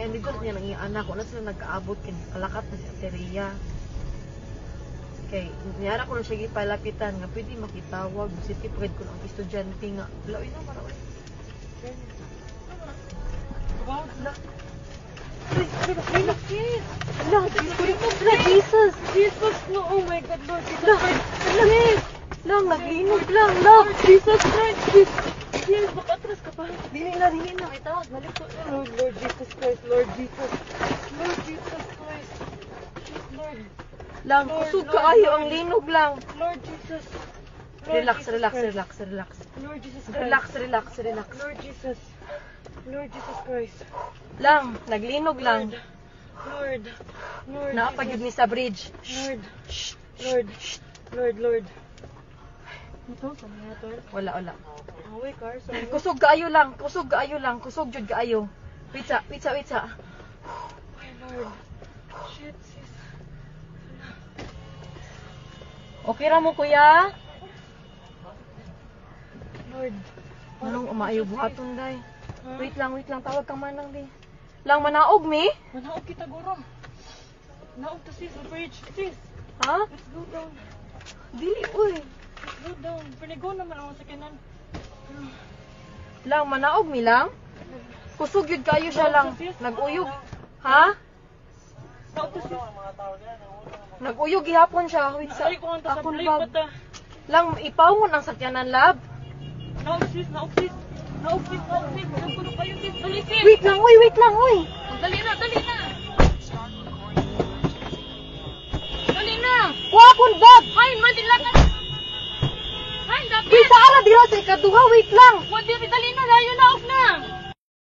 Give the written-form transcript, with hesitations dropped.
Kaya hindi ko niya nang anak ko na sila nag-aabot kay kalakat na si Ateria. Kay niyara ko na siya gipalapitan nga pwede makitawag si tipred ko ang estudyante nga. Laoy na maraoy. Wow, la. Jesus! Jesus, no, oh my God, Lord Jesus Christ. Lang, naglinog lang, Lord Jesus Christ! Yes, makatras ka pa. Dili na. Ay, tawag, balik ko. Lord Jesus Christ, Lord Jesus. Lord Jesus Christ. Lord. Lang, Lord, kusog Lord, kaayo Lord. ang linog lang. Lord Jesus. Lord Relax, Jesus relax, Christ. relax, relax. Lord Jesus Christ. Relax, relax, relax. Lord Jesus. Lord Jesus Christ. Lang, naglinog lang. Lord. Lord. Naapagid Jesus. ni sa bridge. Lord. Lord. Lord. Lord. Ito, saan na ito? Wala. Away, car. Sorry. Kusog kaayo lang, kusog jud kaayo. Wait sa. Ay, Lord. Shit, sis. Okay ra mo kuya? Lord. Anong umaayo buhaton day? Huh? Wait lang, tawag kang manang di. Lang manaog mi? Manaog kita, guro. Naog to, sis. Bridge. Sis. Ha? Let's go down. Dili uy. Let's go down. Pinigo naman ako sa kanan. Lang manaog mi lang? Kusog yun kayo siya lang. Naguyog. Ha? Naog to, sis. Naguyog gihapon siya. Wait sa. Ay, kung ang Akon tasabli bag. pa ta. Lang ipawon ang sakyanan lab. Naog, sis. Naog, sis. Naog, sis. Naog, sis. Nagpuno kayo, sis. Dali, sis. Wait lang uy. Dali na, dali na. Dali na. Kuha akong bag. Hain, madilat na. Hain, dapat. Wait sa ala dira sa ikaduha. Wait lang. Dali na, layo na, off na.